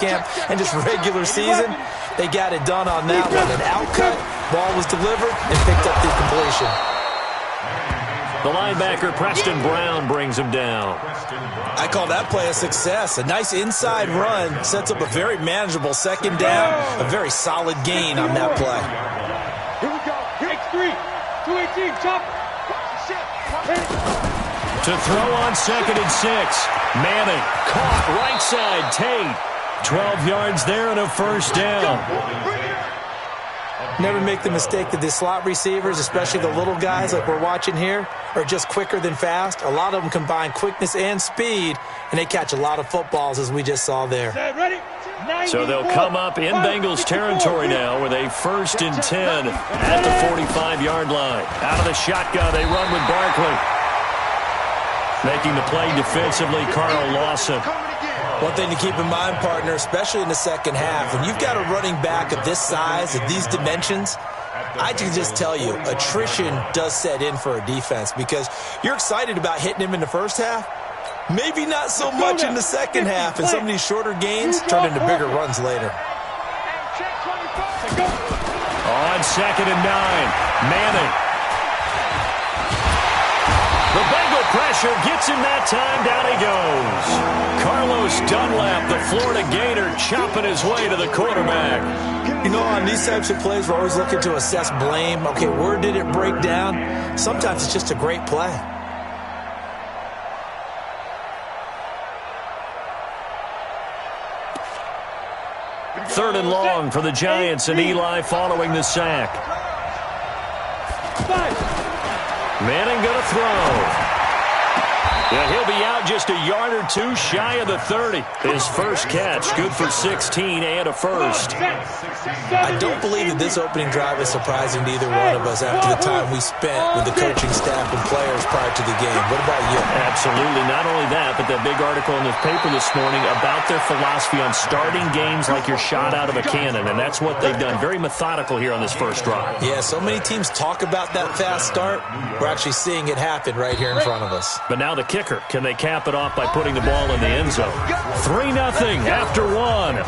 camp and just regular season, they got it done on that one. An outcut, ball was delivered, and picked up the completion. The linebacker, Preston Brown, brings him down. I call that play a success. A nice inside run sets up a very manageable second down, a very solid gain on that play. Here we go. X3, 218, chop. To throw on 2nd and 6. Manning caught right side. Tate. 12 yards there and a first down. Never make the mistake that the slot receivers, especially the little guys like we're watching here, are just quicker than fast. A lot of them combine quickness and speed, and they catch a lot of footballs, as we just saw there. So they'll come up in Bengals territory now with a 1st and 10 at the 45-yard line. Out of the shotgun, they run with Barkley. Making the play defensively, Carl Lawson. One thing to keep in mind, partner, especially in the second half, when you've got a running back of this size, of these dimensions, I can just tell you, attrition does set in for a defense because you're excited about hitting him in the first half. Maybe not so much in the second half, and some of these shorter gains turn into bigger runs later. On 2nd and 9, Manning. The Bengal pressure gets him that time. Down he goes. Carlos Dunlap, the Florida Gator, chopping his way to the quarterback. You know, on these types of plays, we're always looking to assess blame. Okay, where did it break down? Sometimes it's just a great play. Third and long for the Giants, and Eli following the sack. Manning going to throw. Yeah, he'll be out just a yard or two shy of the 30. His first catch, good for 16 and a first. I don't believe that this opening drive is surprising to either one of us after the time we spent with the coaching staff and players prior to the game. What about you? Absolutely. Not only that, but that big article in the paper this morning about their philosophy on starting games like you're shot out of a cannon, and that's what they've done. Very methodical here on this first drive. Yeah, so many teams talk about that fast start. We're actually seeing it happen right here in front of us. But now the kicker. Can they cap it off by putting the ball in the end zone? 3-0 after 1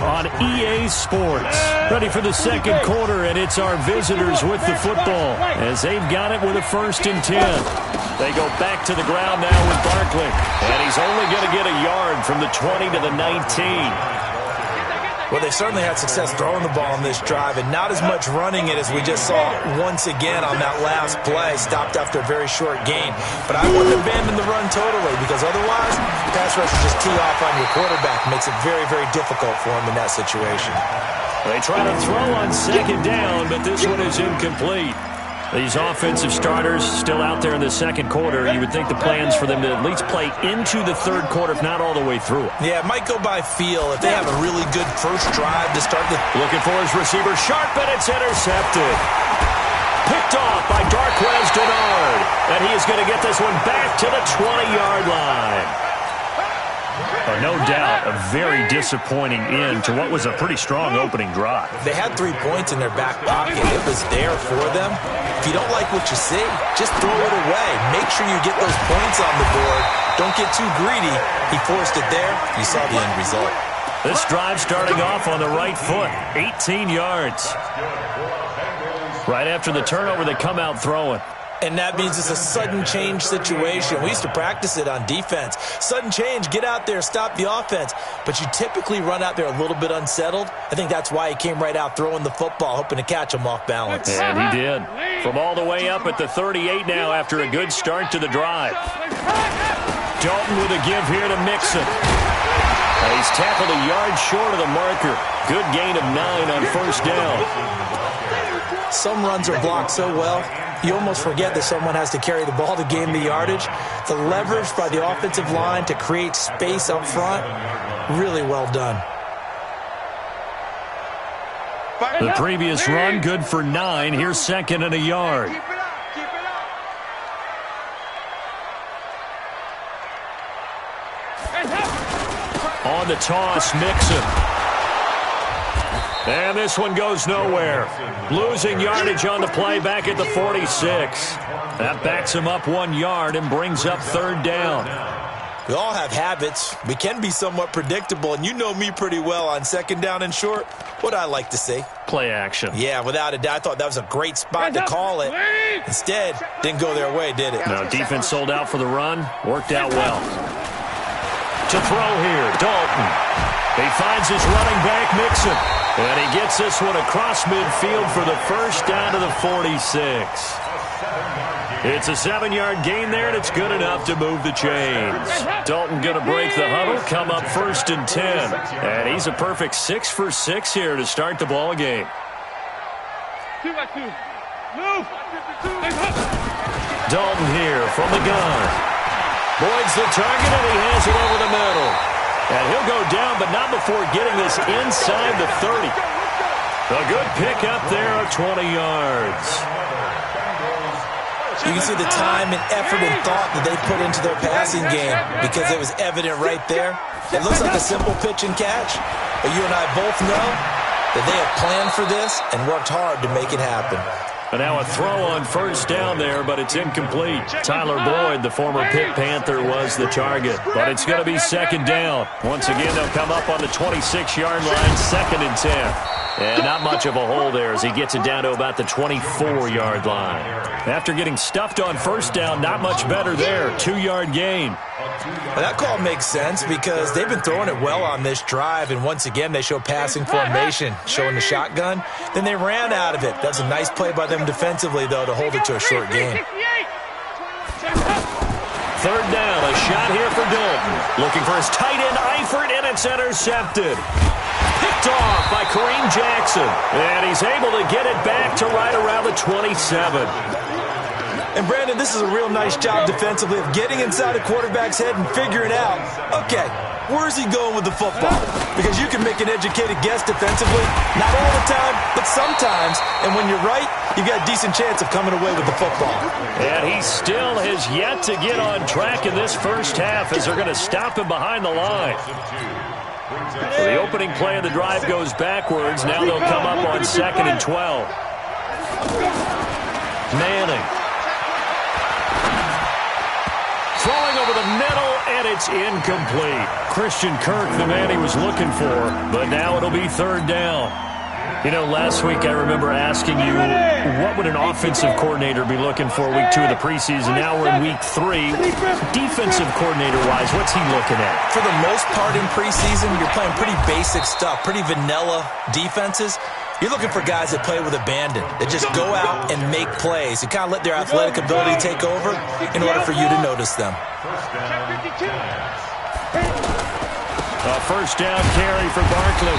on EA Sports. Ready for the second quarter, and it's our visitors with the football as they've got it with a 1st and 10. They go back to the ground now with Barkley, and he's only going to get a yard from the 20 to the 19. Well, they certainly had success throwing the ball in this drive, and not as much running it as we just saw once again on that last play. Stopped after a very short gain. But I wouldn't abandon the run totally because otherwise, pass rushers just tee off on your quarterback. Makes it very, very difficult for him in that situation. They try to throw on 2nd down, but this one is incomplete. These offensive starters still out there in the second quarter. You would think the plans for them to at least play into the third quarter, if not all the way through it. Yeah, it might go by feel if they have a really good first drive to start the... Looking for his receiver, sharp, and it's intercepted. Picked off by Darquez Denard. And he is going to get this one back to the 20-yard line. No doubt a very disappointing end to what was a pretty strong opening drive. They had 3 points in their back pocket. It was there for them. If you don't like what you see, just throw it away. Make sure you get those points on the board. Don't get too greedy. He forced it there. You saw the end result. This drive starting off on the right foot. 18 yards. Right after the turnover, they come out throwing. And that means it's a sudden change situation. We used to practice it on defense. Sudden change, get out there, stop the offense. But you typically run out there a little bit unsettled. I think that's why he came right out throwing the football, hoping to catch him off balance. And he did. From all the way up at the 38 now after a good start to the drive. Dalton with a give here to Mixon. And he's tackled a yard short of the marker. Good gain of 9 on first down. Some runs are blocked so well, you almost forget that someone has to carry the ball to gain the yardage. The leverage by the offensive line to create space up front, really well done. The previous run, good for 9. Here's 2nd and a yard. On the toss, Mixon. And this one goes nowhere. Losing yardage on the play back at the 46. That backs him up 1 yard and brings up 3rd down. We all have habits. We can be somewhat predictable, and you know me pretty well on second down and short. What I like to see. Play action. Yeah, without a doubt. I thought that was a great spot to call it. Instead, didn't go their way, did it? No, defense sold out for the run. Worked out well. To throw here, Dalton. He finds his running back, Mixon. And he gets this one across midfield for the first down to the 46. It's a 7-yard gain there, and it's good enough to move the chains. Dalton going to break the huddle, come up 1st and 10. And he's a perfect 6 for 6 here to start the ball game. 2-by-2. Move. Dalton here from the gun. Boyd's the target, and he has it over the middle. And he'll go down, but not before getting this inside the 30. A good pickup there of 20 yards. You can see the time and effort and thought that they put into their passing game because it was evident right there. It looks like a simple pitch and catch, but you and I both know that they have planned for this and worked hard to make it happen. And now a throw on first down there, but it's incomplete. Tyler Boyd, the former Pitt Panther, was the target. But it's going to be second down. Once again, they'll come up on the 26-yard line, 2nd and 10. And not much of a hole there as he gets it down to about the 24-yard line. After getting stuffed on first down, not much better there. 2-yard gain. Well, that call makes sense because they've been throwing it well on this drive, and once again they show passing formation, showing the shotgun. Then they ran out of it. That's a nice play by them defensively, though, to hold it to a short game. 3rd down, a shot here for Dalton. Looking for his tight end, Eifert, and it's intercepted. Picked off by Kareem Jackson. And he's able to get it back to right around the 27. And, Brandon, this is a real nice job defensively of getting inside a quarterback's head and figuring out, okay, where's he going with the football? Because you can make an educated guess defensively, not all the time, but sometimes. And when you're right, you've got a decent chance of coming away with the football. And he still has yet to get on track in this first half as they're going to stop him behind the line. So the opening play of the drive goes backwards. Now they'll come up on 2nd and 12. Manning. Throwing over the middle, and it's incomplete. Christian Kirk, the man he was looking for, but now it'll be 3rd down. You know, last week I remember asking you, what would an offensive coordinator be looking for week 2 of the preseason? Now we're in week 3. Defensive coordinator-wise, what's he looking at? For the most part in preseason, you're playing pretty basic stuff, pretty vanilla defenses. You're looking for guys that play with abandon, that just go out and make plays, and kind of let their athletic ability take over in order for you to notice them. A first down carry for Barkley.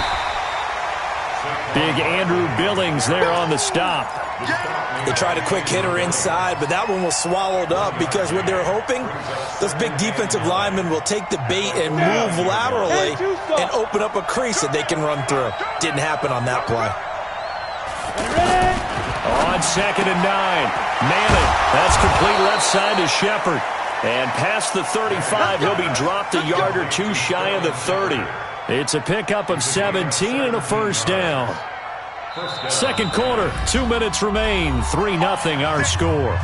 Big Andrew Billings there on the stop. They tried a quick hitter inside, but that one was swallowed up because what they're hoping, those big defensive linemen will take the bait and move laterally and open up a crease that they can run through. Didn't happen on that play. On 2nd and 9, Manning. That's complete left side to Shepard. And past the 35, he'll be dropped a yard or two shy of the 30. It's a pickup of 17 and a first down. Second quarter, 2 minutes remain. 3-0 our score.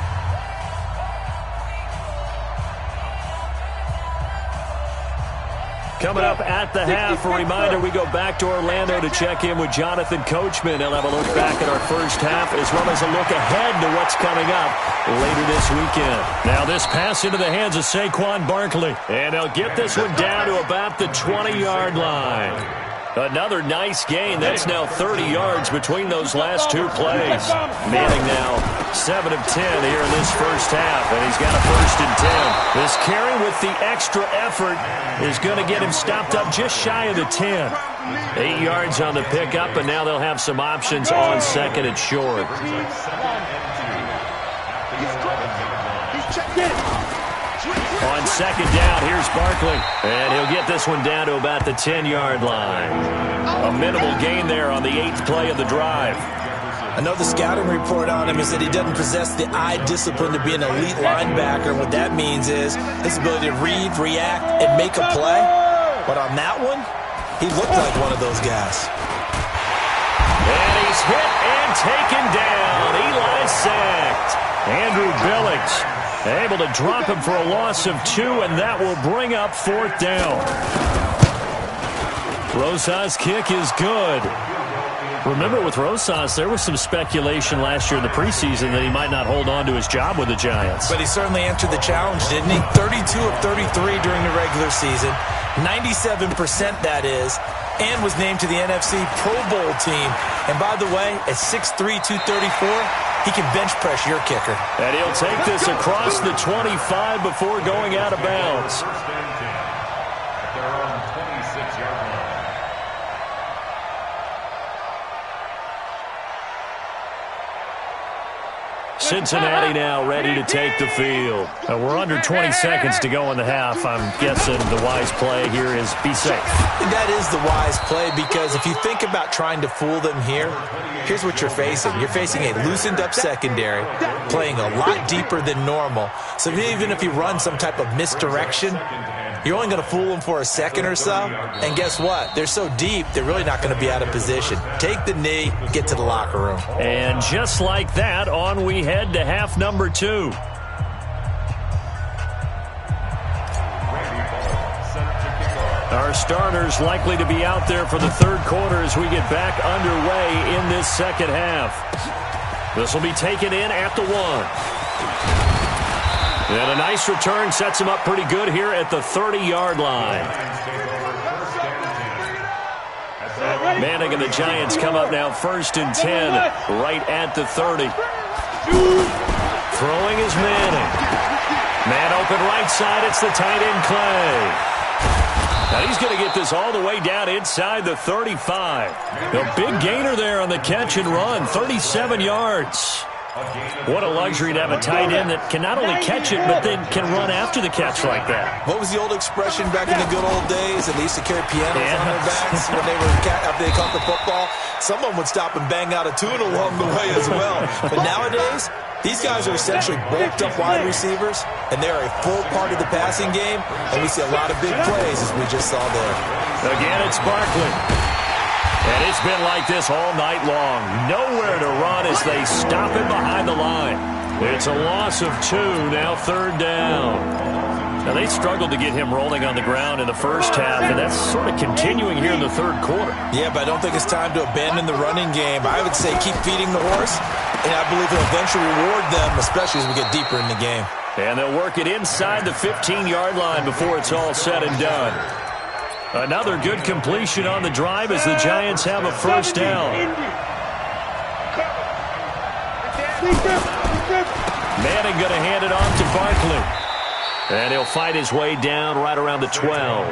Coming up at the half, a reminder, we go back to Orlando to check in with Jonathan Coachman. He'll have a look back at our first half as well as a look ahead to what's coming up later this weekend. Now this pass into the hands of Saquon Barkley. And they'll get this one down to about the 20-yard line. Another nice gain. That's now 30 yards between those last 2 plays. Manning now 7 of 10 here in this first half, and he's got a 1st and 10. This carry with the extra effort is going to get him stopped up just shy of the 10. 8 yards on the pickup, and now they'll have some options on 2nd and short. On 2nd down, here's Barkley. And he'll get this one down to about the 10-yard line. A minimal gain there on the 8th play of the drive. I know the scouting report on him is that he doesn't possess the eye discipline to be an elite linebacker. What that means is his ability to read, react, and make a play. But on that one, he looked like one of those guys. And he's hit and taken down. Eli sacked. Andrew Billings Able to drop him for a loss of 2, and that will bring up 4th down. Rosas' kick is good. Remember, with Rosas, there was some speculation last year in the preseason that he might not hold on to his job with the Giants. But he certainly answered the challenge, didn't he? 32 of 33 during the regular season, 97% that is, and was named to the NFC Pro Bowl team. And by the way, at 6'3", 234, he can bench press your kicker. And he'll take this across the 25 before going out of bounds. Cincinnati now ready to take the field. We're under 20 seconds to go in the half. I'm guessing the wise play here is be safe. That is the wise play, because if you think about trying to fool them here, here's what you're facing. You're facing a loosened up secondary, playing a lot deeper than normal. So even if you run some type of misdirection, you're only going to fool them for a second or so. And guess what? They're so deep, they're really not going to be out of position. Take the knee, get to the locker room. And just like that, on we head to half number 2. Our starters likely to be out there for the 3rd quarter as we get back underway in this second half. This will be taken in at the 1. And a nice return sets him up pretty good here at the 30-yard line. Manning and the Giants come up now 1st and 10, right at the 30. Throwing is Manning. Man open right side, it's the tight end Clay. Now he's going to get this all the way down inside the 35. A big gainer there on the catch and run, 37 yards. What a luxury to have a tight end that can not only catch it, but then can run after the catch like that. What was the old expression back in the good old days? They used to carry pianos on their backs when they were after they caught the football. Someone would stop and bang out a tune along the way as well. But nowadays, these guys are essentially bulked up wide receivers, and they're a full part of the passing game, and we see a lot of big plays as we just saw there. Again, it's Barkley. And it's been like this all night long. Nowhere to run as they stop him behind the line. It's a loss of 2, now 3rd down. Now, they struggled to get him rolling on the ground in the first half, and that's sort of continuing here in the 3rd quarter. Yeah, but I don't think it's time to abandon the running game. I would say keep feeding the horse, and I believe he'll eventually reward them, especially as we get deeper in the game. And they'll work it inside the 15-yard line before it's all said and done. Another good completion on the drive as the Giants have a 1st down. Manning going to hand it off to Barkley. And he'll fight his way down right around the 12.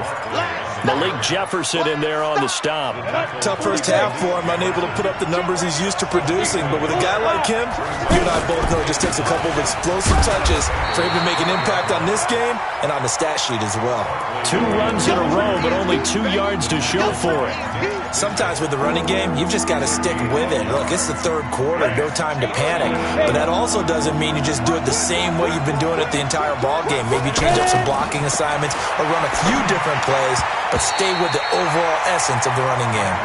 Malik Jefferson in there on the stop. Tough first half for him, unable to put up the numbers he's used to producing. But with a guy like him, you and I both know it just takes a couple of explosive touches for him to make an impact on this game and on the stat sheet as well. 2 runs in a row, but only 2 yards to show for it. Sometimes with the running game, you've just got to stick with it. Look, it's the 3rd quarter, no time to panic. But that also doesn't mean you just do it the same way you've been doing it the entire ball game. Maybe change up some blocking assignments or run a few different plays, but stay with the overall essence of the running game.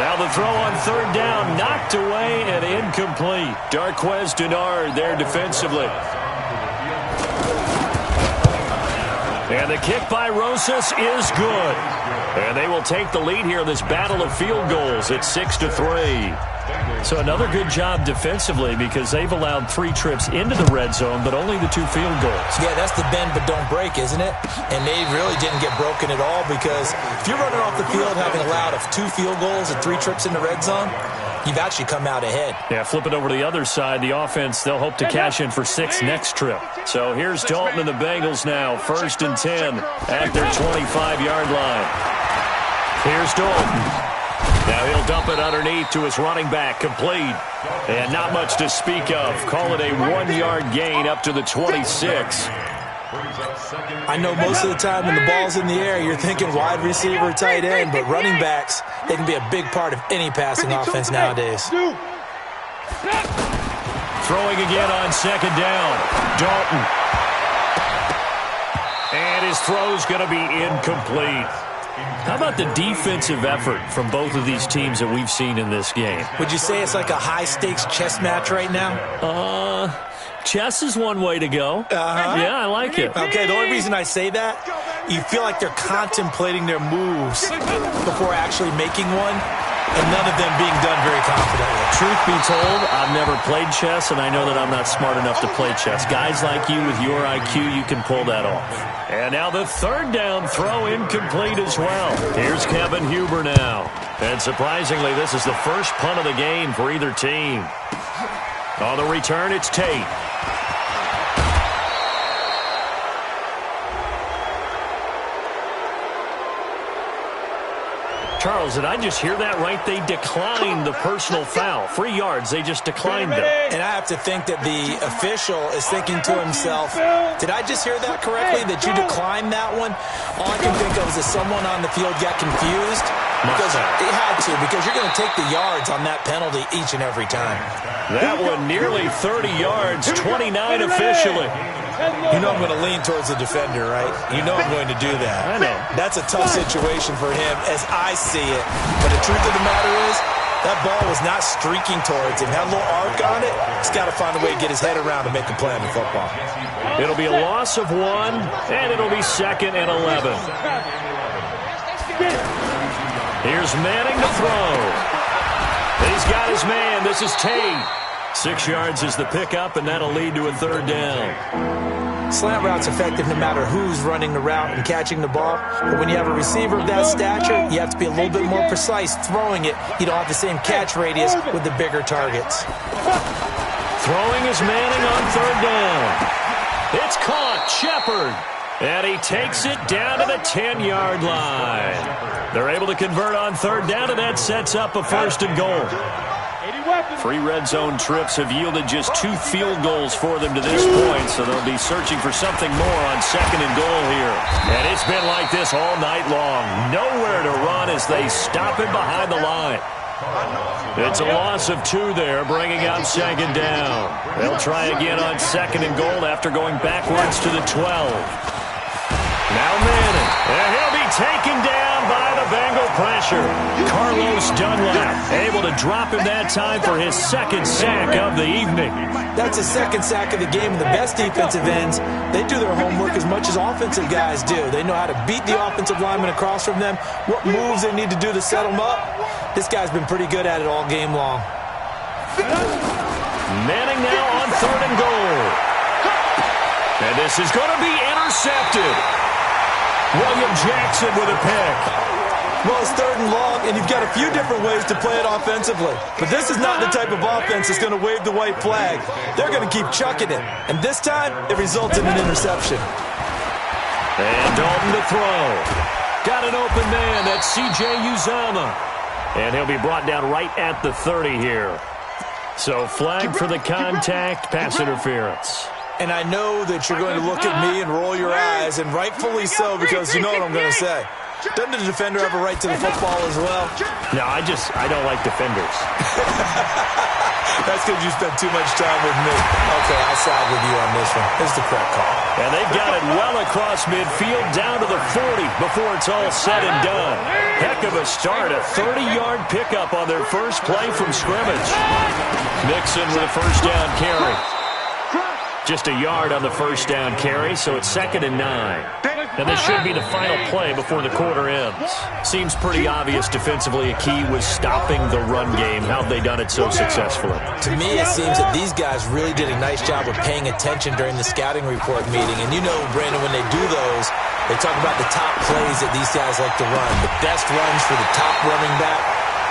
Now the throw on 3rd down, knocked away and incomplete. Darquez Denard there defensively. And the kick by Rosas is good. And they will take the lead here in this battle of field goals at 6-3. So another good job defensively because they've allowed 3 trips into the red zone, but only the 2 field goals. Yeah, that's the bend but don't break, isn't it? And they really didn't get broken at all because if you're running off the field having allowed 2 field goals and 3 trips in the red zone, you've actually come out ahead. Yeah, flip it over to the other side. The offense, they'll hope to cash in for 6 next trip. So here's Dalton and the Bengals now, 1st and 10 at their 25-yard line. Here's Dalton. Now he'll dump it underneath to his running back, complete. And not much to speak of. Call it a 1-yard gain up to the 26. I know most of the time when the ball's in the air, you're thinking wide receiver, tight end, but running backs, they can be a big part of any passing offense nowadays. Throwing again on 2nd down. Dalton. And his throw's going to be incomplete. How about the defensive effort from both of these teams that we've seen in this game? Would you say it's like a high-stakes chess match right now? chess is one way to go. Yeah, I like it. Okay, the only reason I say that, you feel like they're contemplating their moves before actually making one, and none of them being done very confidently. Truth be told, I've never played chess, and I know that I'm not smart enough to play chess. Guys like you with your IQ, you can pull that off. And now the third down throw incomplete as well. Here's Kevin Huber now. And surprisingly, this is the first punt of the game for either team. On the return, it's Tate. Charles, did I just hear that right? They declined the personal foul. 3 yards, they just declined it. And I have to think that the official is thinking to himself, did I just hear that correctly, that you declined that one? All I can think of is that someone on the field got confused. Because it had to, because you're going to take the yards on that penalty each and every time. That one nearly 30 yards, 29 officially. You know I'm going to lean towards the defender, right? You know I'm going to do that. I know. That's a tough situation for him as I see it. But the truth of the matter is, that ball was not streaking towards him. Had a little arc on it. He's got to find a way to get his head around to make a play on the football. It'll be a loss of 1, and it'll be 2nd and 11. Here's Manning to throw. He's got his man. This is Tate. 6 yards is the pickup, and that'll lead to a third down. Slant route's effective no matter who's running the route and catching the ball. But when you have a receiver of that stature, you have to be a little bit more precise throwing it. You don't have the same catch radius with the bigger targets. Throwing is Manning on third down. It's caught. Shepard. And he takes it down to the 10-yard line. They're able to convert on third down, and that sets up a 1st and goal. 3 red zone trips have yielded just 2 field goals for them to this point, so they'll be searching for something more on 2nd and goal here. And it's been like this all night long. Nowhere to run as they stop him behind the line. It's a loss of 2 there, bringing out 2nd down. They'll try again on 2nd and goal after going backwards to the 12. Now Manning, and he'll be taken down by the Bengal pressure. Carlos Dunlap able to drop him that time for his 2nd sack of the evening. That's his 2nd sack of the game. And the best defensive ends, they do their homework as much as offensive guys do. They know how to beat the offensive lineman across from them, what moves they need to do to set them up. This guy's been pretty good at it all game long. Manning now on 3rd and goal. And this is going to be intercepted. William Jackson with a pick. Well, it's 3rd and long, and you've got a few different ways to play it offensively. But this is not the type of offense that's going to wave the white flag. They're going to keep chucking it. And this time, it results in an interception. And Dalton to throw. Got an open man. That's C.J. Uzama. And he'll be brought down right at the 30 here. So flag for the contact, pass interference. And I know that you're going to look at me and roll your eyes, and rightfully so, because you know what I'm going to say. Doesn't the defender have a right to the football as well? No, I don't like defenders. That's because you spent too much time with me. Okay, I'll side with you on this one. It's the correct call. And they've got it well across midfield, down to the 40 before it's all said and done. Heck of a start, a 30-yard pickup on their first play from scrimmage. Mixon with a first down carry. Just a yard on the first down carry, so it's 2nd and 9. And this should be the final play before the quarter ends. Seems pretty obvious defensively a key was stopping the run game. How have they done it so successfully? To me, it seems that these guys really did a nice job of paying attention during the scouting report meeting. And you know, Brandon, when they do those, they talk about the top plays that these guys like to run. The best runs for the top running back.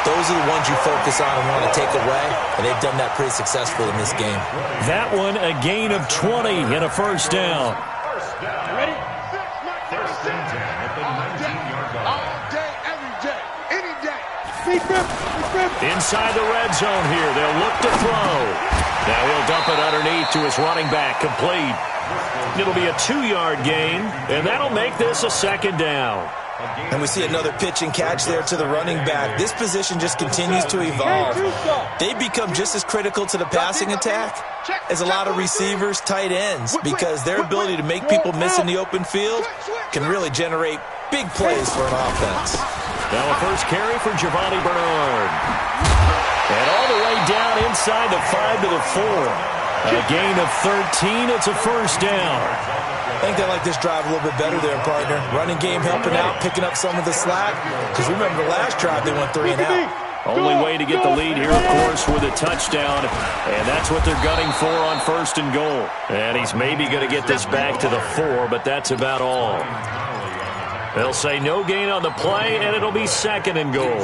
Those are the ones you focus on and want to take away, and they've done that pretty successfully in this game. That one, a gain of 20 and a first down. Ready? All day, every day, any day. Inside the red zone here, they'll look to throw. Now he'll dump it underneath to his running back, complete. It'll be a 2-yard gain, and that'll make this a 2nd down. And we see another pitch and catch there to the running back. This position just continues to evolve. They become just as critical to the passing attack as a lot of receivers, tight ends, because their ability to make people miss in the open field can really generate big plays for an offense. Now a first carry for Giovanni Bernard. And all the way down inside the 5 to the 4. A gain of 13. It's a first down. I think they like this drive a little bit better there, partner. Running game helping out, picking up some of the slack. Because remember the last drive they went 3 and out. Only way to get the lead here, of course, with a touchdown. And that's what they're gunning for on first and goal. And he's maybe going to get this back to the 4, but that's about all. They'll say no gain on the play, and it'll be second and goal.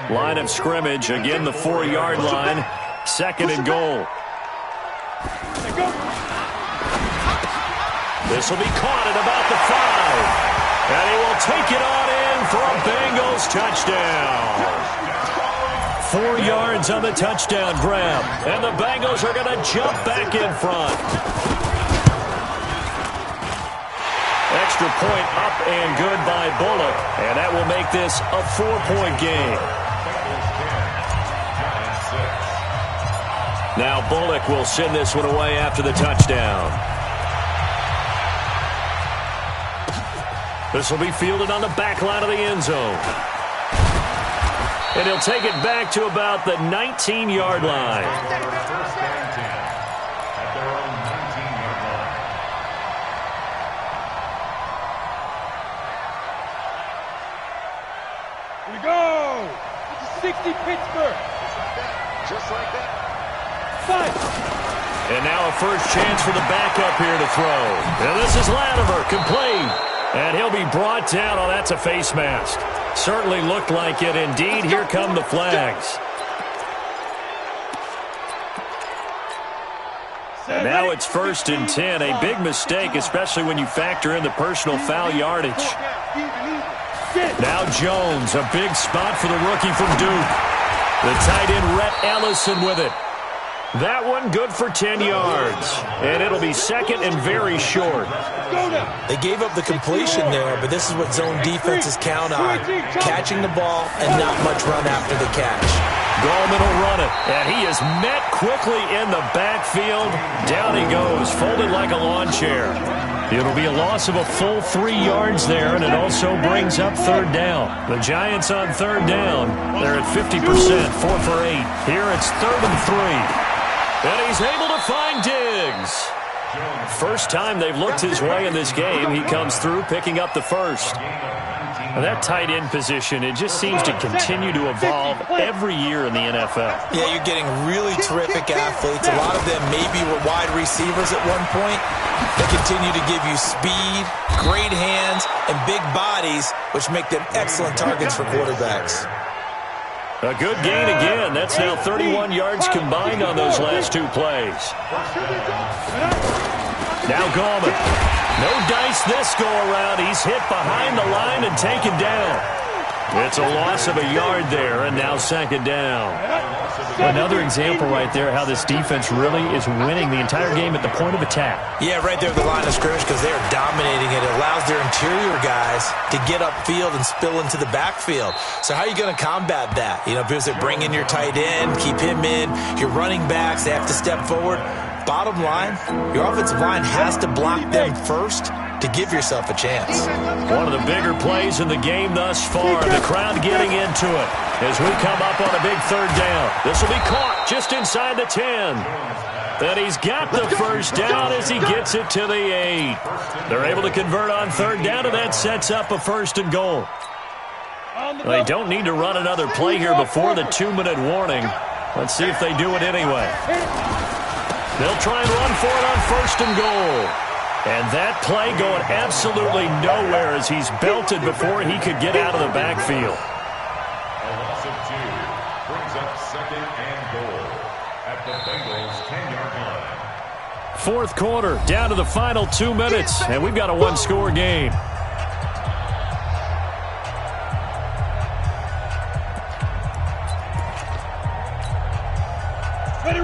Line of scrimmage, again the 4-yard line. Second and goal. This will be caught at about the 5. And he will take it on in for a Bengals touchdown. 4 yards on the touchdown grab. And the Bengals are going to jump back in front. Extra point up and good by Bullock. And that will make this a 4-point game. Now Bullock will send this one away after the touchdown. This will be fielded on the back line of the end zone. And he'll take it back to about the 19-yard line. Here we go. 60 Pittsburgh. Just like that. 5. And now a first chance for the backup here to throw. And this is Latimer, complete. And he'll be brought down. Oh, that's a face mask. Certainly looked like it. Indeed, here come the flags. And now it's first and 10. A big mistake, especially when you factor in the personal foul yardage. Now Jones, a big spot for the rookie from Duke. The tight end, Rhett Ellison, with it. That one good for 10 yards. And it'll be second and very short. They gave up the completion there, but this is what zone defenses count on. Catching the ball and not much run after the catch. Gallman will run it. And he is met quickly in the backfield. Down he goes, folded like a lawn chair. It'll be a loss of a full 3 yards there, and it also brings up third down. The Giants on third down. They're at 50%, 4 for 8. Here it's 3rd and 3. And he's able to find Diggs. First time they've looked his way in this game. He comes through picking up the first. And that tight end position, it just seems to continue to evolve every year in the NFL. Yeah, you're getting really terrific athletes. A lot of them maybe were wide receivers at one point. They continue to give you speed, great hands, and big bodies, which make them excellent targets for quarterbacks. A good gain again. That's now 31 yards combined on those last 2 plays. Now Gallman. No dice this go-around. He's hit behind the line and taken down. It's a loss of a yard there, and now second down. Another example right there how this defense really is winning the entire game at the point of attack. Yeah, right there at the line of scrimmage because they are dominating it. It allows their interior guys to get upfield and spill into the backfield. So how are you going to combat that? You know, because they bring in your tight end, keep him in. Your running backs, they have to step forward. Bottom line, your offensive line has to block them first to give yourself a chance. One of the bigger plays in the game thus far. The crowd getting into it as we come up on a big third down. This will be caught just inside the 10. And he's got the first down as he gets it to the 8. They're able to convert on third down, and that sets up a first and goal. They don't need to run another play here before the 2-minute warning. Let's see if they do it anyway. They'll try and run for it on first and goal. And that play going absolutely nowhere as he's belted before he could get out of the backfield. A loss of 2 brings up second and goal at the Bengals 10-yard line. Fourth quarter, down to the final 2 minutes, and we've got a one-score game.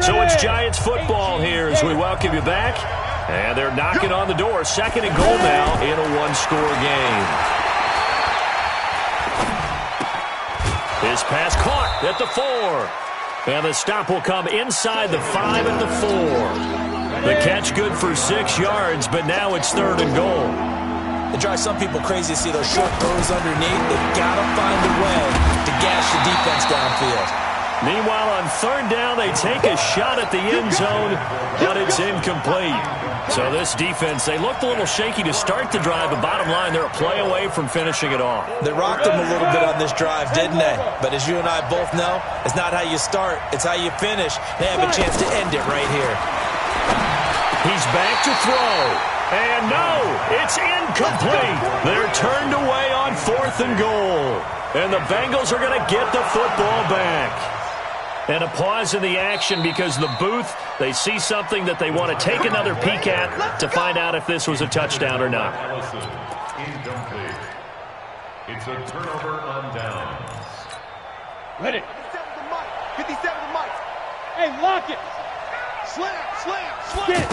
So it's Giants football here as we welcome you back. And they're knocking on the door. Second and goal now in a one-score game. His pass caught at the 4. And the stop will come inside the 5 at the 4. The catch good for 6 yards, but now it's third and goal. It drives some people crazy to see those short throws underneath. They've got to find a way to gash the defense downfield. Meanwhile, on third down, they take a shot at the end zone, but it's incomplete. So this defense, they looked a little shaky to start the drive, but bottom line, they're a play away from finishing it off. They rocked them a little bit on this drive, didn't they? But as you and I both know, it's not how you start, it's how you finish. They have a chance to end it right here. He's back to throw. And no, it's incomplete. They're turned away on 4th and goal. And the Bengals are going to get the football back. And a pause in the action because the booth, they see something that they want to take another peek at to find out if this was a touchdown or not. Incomplete. It's a turnover on downs. Ready. 57 to Mike. Hey, lock it. Slam. Get it.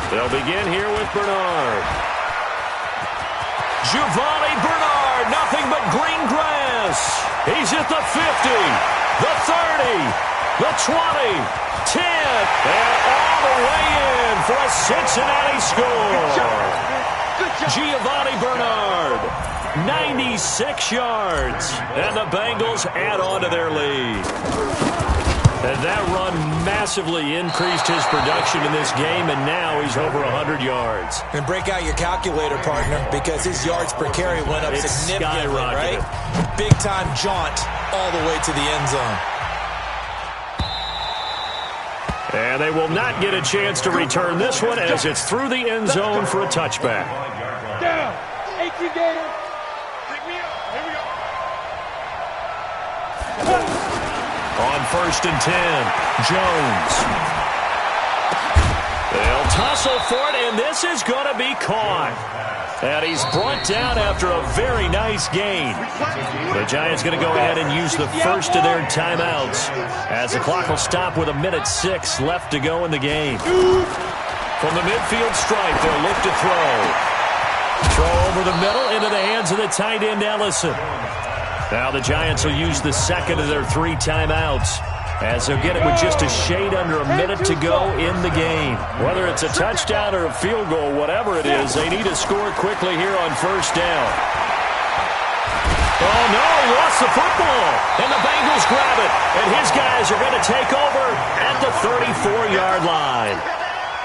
They'll begin here with Bernard. Giovanni Bernard, nothing but green grass. He's at the 50, the 30, the 20, 10, and all the way in for a Cincinnati score. Giovanni Bernard, 96 yards, and the Bengals add on to their lead. And that run massively increased his production in this game, and now he's over 100 yards. And break out your calculator, partner, because his yards per carry went up significantly, right? Big-time jaunt all the way to the end zone. And they will not get a chance to return this one as it's through the end zone for a touchback. Down. 18 Gator. Pick me up. Here we go. On 1st and 10, Jones. They'll tussle for it, and this is going to be caught. And he's brought down after a very nice gain. The Giants going to go ahead and use the first of their timeouts as the clock will stop with 1:06 left to go in the game. From the midfield stripe, they'll look to throw. Throw over the middle into the hands of the tight end, Ellison. Now the Giants will use the second of their 3 timeouts as they'll get it with just a shade under a minute to go in the game. Whether it's a touchdown or a field goal, whatever it is, they need to score quickly here on 1st down. Oh, no, he lost the football, and the Bengals grab it, and his guys are going to take over at the 34-yard line.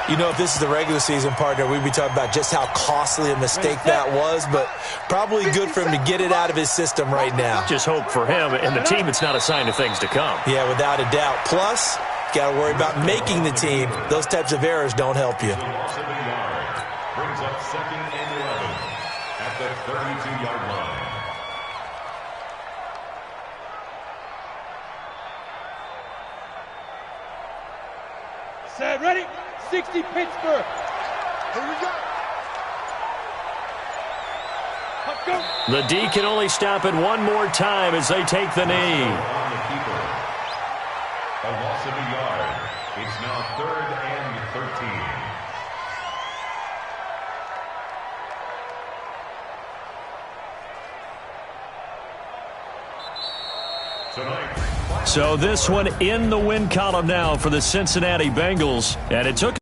You know, if this is the regular season, partner, we'd be talking about just how costly a mistake that was, but probably good for him to get it out of his system right now. Just hope for him and the team it's not a sign of things to come. Yeah, without a doubt. Plus, got to worry about making the team. Those types of errors don't help you. Loss of a yard. Brings up 2nd and 11 at the 32-yard line. Set, ready? 60 Pittsburgh. Here we go. Let's go. The D can only stop it one more time as they take the knee. On the keeper. A loss of a yard. It's now 3rd and 13. Tonight. So this one in the win column now for the Cincinnati Bengals, and it took